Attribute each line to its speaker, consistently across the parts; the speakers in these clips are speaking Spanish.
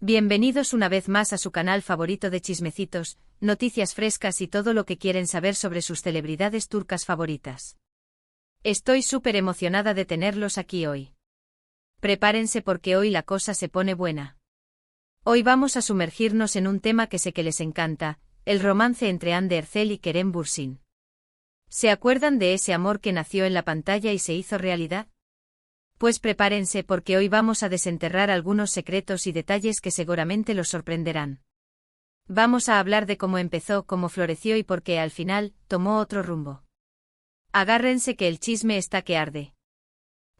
Speaker 1: Bienvenidos una vez más a su canal favorito de chismecitos, noticias frescas y todo lo que quieren saber sobre sus celebridades turcas favoritas. Estoy súper emocionada de tenerlos aquí hoy. Prepárense porque hoy la cosa se pone buena. Hoy vamos a sumergirnos en un tema que sé que les encanta, el romance entre Hande Erçel y Kerem Bürsin. ¿Se acuerdan de ese amor que nació en la pantalla y se hizo realidad? Pues prepárense porque hoy vamos a desenterrar algunos secretos y detalles que seguramente los sorprenderán. Vamos a hablar de cómo empezó, cómo floreció y por qué al final tomó otro rumbo. Agárrense que el chisme está que arde.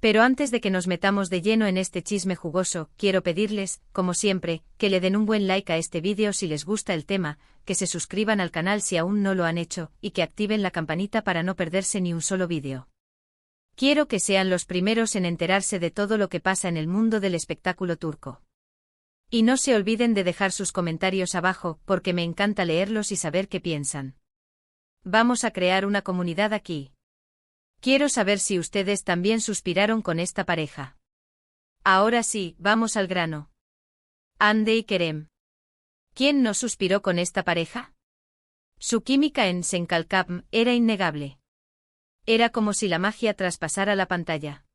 Speaker 1: Pero antes de que nos metamos de lleno en este chisme jugoso, quiero pedirles, como siempre, que le den un buen like a este vídeo si les gusta el tema, que se suscriban al canal si aún no lo han hecho, y que activen la campanita para no perderse ni un solo vídeo. Quiero que sean los primeros en enterarse de todo lo que pasa en el mundo del espectáculo turco. Y no se olviden de dejar sus comentarios abajo, porque me encanta leerlos y saber qué piensan. Vamos a crear una comunidad aquí. Quiero saber si ustedes también suspiraron con esta pareja. Ahora sí, vamos al grano. Hande y Kerem. ¿Quién no suspiró con esta pareja? Su química en Senkalkam era innegable. Era como si la magia traspasara la pantalla.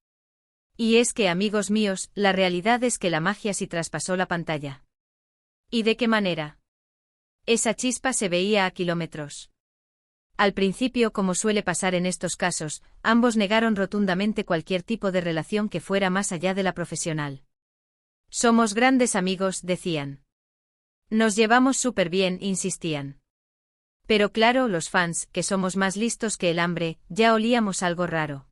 Speaker 1: Y es que, amigos míos, la realidad es que la magia sí traspasó la pantalla. ¿Y de qué manera? Esa chispa se veía a kilómetros. Al principio, como suele pasar en estos casos, ambos negaron rotundamente cualquier tipo de relación que fuera más allá de la profesional. Somos grandes amigos, decían. Nos llevamos súper bien, insistían. Pero claro, los fans, que somos más listos que el hambre, ya olíamos algo raro.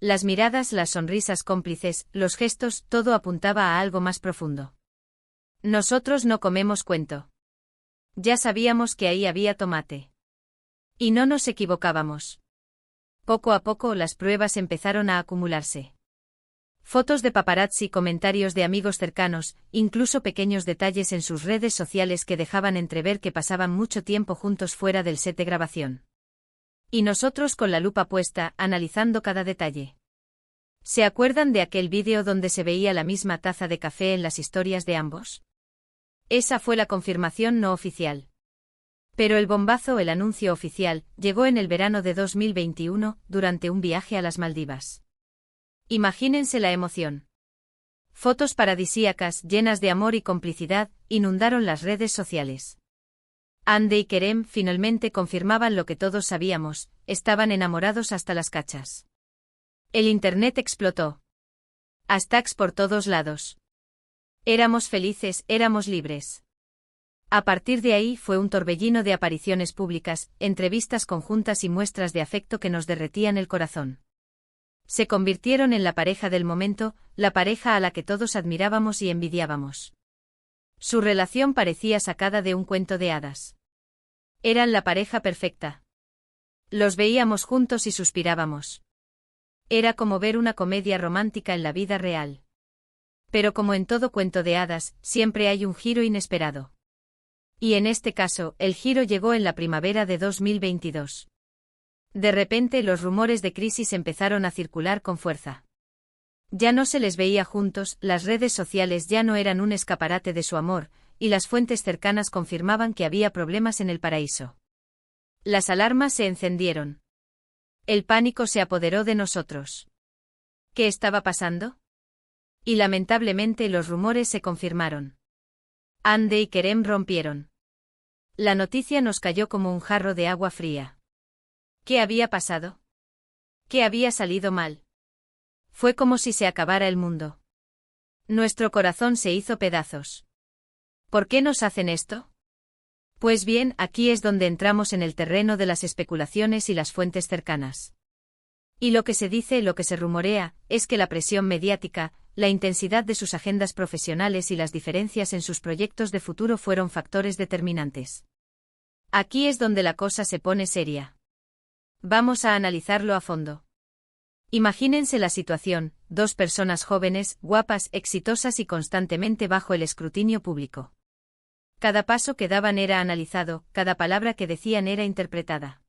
Speaker 1: Las miradas, las sonrisas cómplices, los gestos, todo apuntaba a algo más profundo. Nosotros no comemos cuento. Ya sabíamos que ahí había tomate. Y no nos equivocábamos. Poco a poco las pruebas empezaron a acumularse. Fotos de paparazzi, comentarios de amigos cercanos, incluso pequeños detalles en sus redes sociales que dejaban entrever que pasaban mucho tiempo juntos fuera del set de grabación. Y nosotros con la lupa puesta, analizando cada detalle. ¿Se acuerdan de aquel vídeo donde se veía la misma taza de café en las historias de ambos? Esa fue la confirmación no oficial. Pero el bombazo, el anuncio oficial, llegó en el verano de 2021, durante un viaje a las Maldivas. Imagínense la emoción. Fotos paradisíacas, llenas de amor y complicidad, inundaron las redes sociales. Hande y Kerem finalmente confirmaban lo que todos sabíamos, estaban enamorados hasta las cachas. El internet explotó. Hashtags por todos lados. Éramos felices, éramos libres. A partir de ahí fue un torbellino de apariciones públicas, entrevistas conjuntas y muestras de afecto que nos derretían el corazón. Se convirtieron en la pareja del momento, la pareja a la que todos admirábamos y envidiábamos. Su relación parecía sacada de un cuento de hadas. Eran la pareja perfecta. Los veíamos juntos y suspirábamos. Era como ver una comedia romántica en la vida real. Pero como en todo cuento de hadas, siempre hay un giro inesperado. Y en este caso, el giro llegó en la primavera de 2022. De repente los rumores de crisis empezaron a circular con fuerza. Ya no se les veía juntos, las redes sociales ya no eran un escaparate de su amor, y las fuentes cercanas confirmaban que había problemas en el paraíso. Las alarmas se encendieron. El pánico se apoderó de nosotros. ¿Qué estaba pasando? Y lamentablemente los rumores se confirmaron. Hande y Kerem rompieron. La noticia nos cayó como un jarro de agua fría. ¿Qué había pasado? ¿Qué había salido mal? Fue como si se acabara el mundo. Nuestro corazón se hizo pedazos. ¿Por qué nos hacen esto? Pues bien, aquí es donde entramos en el terreno de las especulaciones y las fuentes cercanas. Y lo que se dice, lo que se rumorea, es que la presión mediática, la intensidad de sus agendas profesionales y las diferencias en sus proyectos de futuro fueron factores determinantes. Aquí es donde la cosa se pone seria. Vamos a analizarlo a fondo. Imagínense la situación, dos personas jóvenes, guapas, exitosas y constantemente bajo el escrutinio público. Cada paso que daban era analizado, cada palabra que decían era interpretada.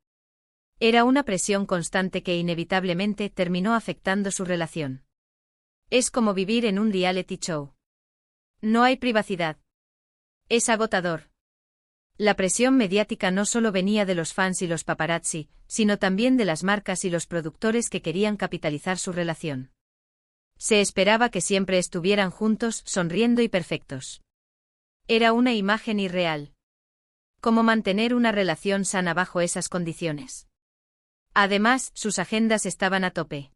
Speaker 1: Era una presión constante que inevitablemente terminó afectando su relación. Es como vivir en un reality show. No hay privacidad. Es agotador. La presión mediática no solo venía de los fans y los paparazzi, sino también de las marcas y los productores que querían capitalizar su relación. Se esperaba que siempre estuvieran juntos, sonriendo y perfectos. Era una imagen irreal. ¿Cómo mantener una relación sana bajo esas condiciones? Además, sus agendas estaban a tope.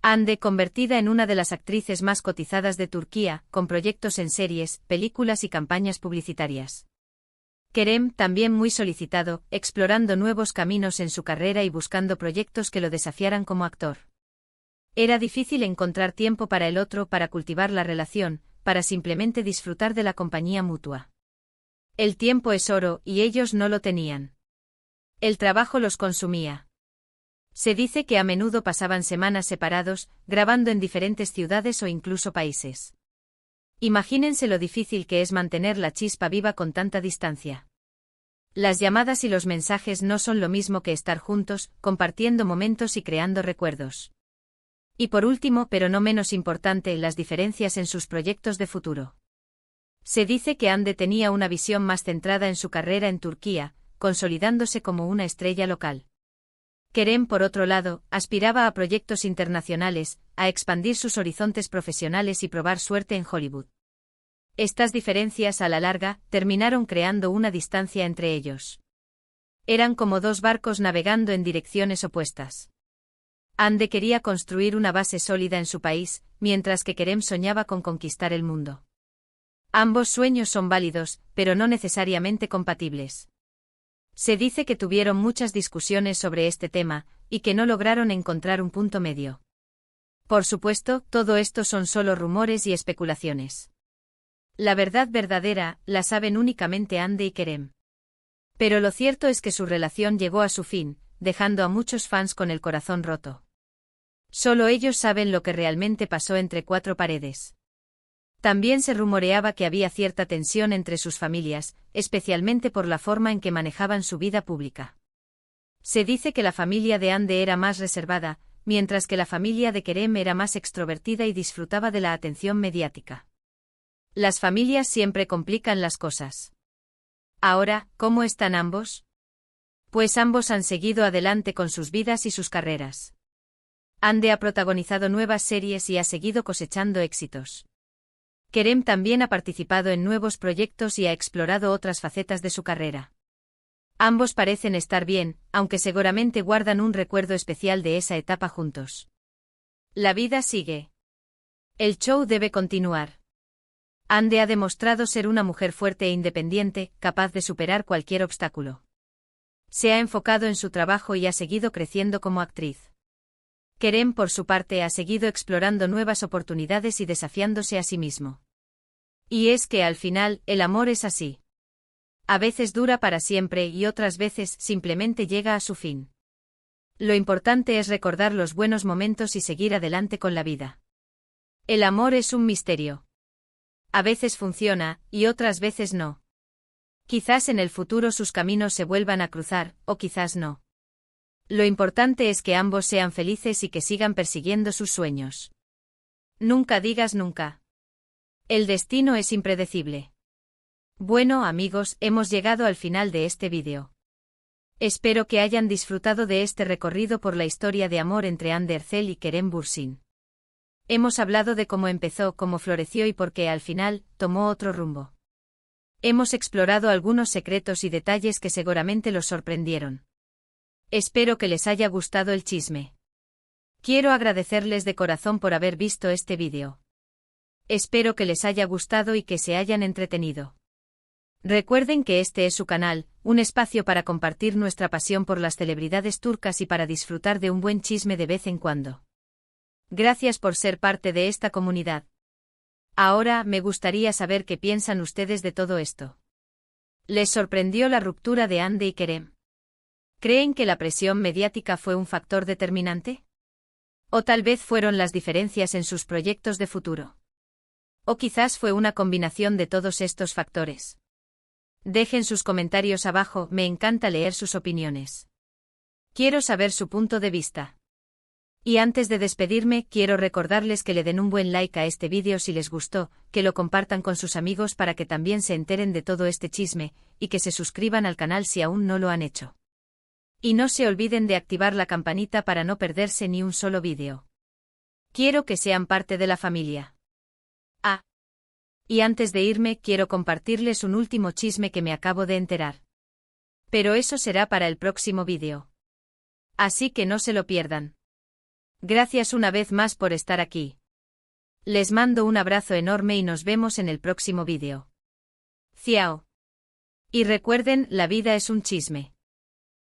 Speaker 1: Hande, convertida en una de las actrices más cotizadas de Turquía, con proyectos en series, películas y campañas publicitarias. Kerem, también muy solicitado, explorando nuevos caminos en su carrera y buscando proyectos que lo desafiaran como actor. Era difícil encontrar tiempo para el otro, para cultivar la relación, para simplemente disfrutar de la compañía mutua. El tiempo es oro, y ellos no lo tenían. El trabajo los consumía. Se dice que a menudo pasaban semanas separados, grabando en diferentes ciudades o incluso países. Imagínense lo difícil que es mantener la chispa viva con tanta distancia. Las llamadas y los mensajes no son lo mismo que estar juntos, compartiendo momentos y creando recuerdos. Y por último, pero no menos importante, las diferencias en sus proyectos de futuro. Se dice que Hande tenía una visión más centrada en su carrera en Turquía, consolidándose como una estrella local. Kerem, por otro lado, aspiraba a proyectos internacionales, a expandir sus horizontes profesionales y probar suerte en Hollywood. Estas diferencias, a la larga, terminaron creando una distancia entre ellos. Eran como dos barcos navegando en direcciones opuestas. Hande quería construir una base sólida en su país, mientras que Kerem soñaba con conquistar el mundo. Ambos sueños son válidos, pero no necesariamente compatibles. Se dice que tuvieron muchas discusiones sobre este tema, y que no lograron encontrar un punto medio. Por supuesto, todo esto son solo rumores y especulaciones. La verdad verdadera, la saben únicamente Hande y Kerem. Pero lo cierto es que su relación llegó a su fin, dejando a muchos fans con el corazón roto. Solo ellos saben lo que realmente pasó entre cuatro paredes. También se rumoreaba que había cierta tensión entre sus familias, especialmente por la forma en que manejaban su vida pública. Se dice que la familia de Hande era más reservada, mientras que la familia de Kerem era más extrovertida y disfrutaba de la atención mediática. Las familias siempre complican las cosas. Ahora, ¿cómo están ambos? Pues ambos han seguido adelante con sus vidas y sus carreras. Hande ha protagonizado nuevas series y ha seguido cosechando éxitos. Kerem también ha participado en nuevos proyectos y ha explorado otras facetas de su carrera. Ambos parecen estar bien, aunque seguramente guardan un recuerdo especial de esa etapa juntos. La vida sigue. El show debe continuar. Hande ha demostrado ser una mujer fuerte e independiente, capaz de superar cualquier obstáculo. Se ha enfocado en su trabajo y ha seguido creciendo como actriz. Kerem, por su parte, ha seguido explorando nuevas oportunidades y desafiándose a sí mismo. Y es que al final, el amor es así. A veces dura para siempre y otras veces simplemente llega a su fin. Lo importante es recordar los buenos momentos y seguir adelante con la vida. El amor es un misterio. A veces funciona, y otras veces no. Quizás en el futuro sus caminos se vuelvan a cruzar, o quizás no. Lo importante es que ambos sean felices y que sigan persiguiendo sus sueños. Nunca digas nunca. El destino es impredecible. Bueno, amigos, hemos llegado al final de este vídeo. Espero que hayan disfrutado de este recorrido por la historia de amor entre Hande Erçel y Kerem Bürsin. Hemos hablado de cómo empezó, cómo floreció y por qué al final tomó otro rumbo. Hemos explorado algunos secretos y detalles que seguramente los sorprendieron. Espero que les haya gustado el chisme. Quiero agradecerles de corazón por haber visto este vídeo. Espero que les haya gustado y que se hayan entretenido. Recuerden que este es su canal, un espacio para compartir nuestra pasión por las celebridades turcas y para disfrutar de un buen chisme de vez en cuando. Gracias por ser parte de esta comunidad. Ahora, me gustaría saber qué piensan ustedes de todo esto. ¿Les sorprendió la ruptura de Hande y Kerem? ¿Creen que la presión mediática fue un factor determinante? ¿O tal vez fueron las diferencias en sus proyectos de futuro? ¿O quizás fue una combinación de todos estos factores? Dejen sus comentarios abajo, me encanta leer sus opiniones. Quiero saber su punto de vista. Y antes de despedirme, quiero recordarles que le den un buen like a este vídeo si les gustó, que lo compartan con sus amigos para que también se enteren de todo este chisme, y que se suscriban al canal si aún no lo han hecho. Y no se olviden de activar la campanita para no perderse ni un solo vídeo. Quiero que sean parte de la familia. Ah. Y antes de irme, quiero compartirles un último chisme que me acabo de enterar. Pero eso será para el próximo vídeo. Así que no se lo pierdan. Gracias una vez más por estar aquí. Les mando un abrazo enorme y nos vemos en el próximo vídeo. Ciao. Y recuerden, la vida es un chisme.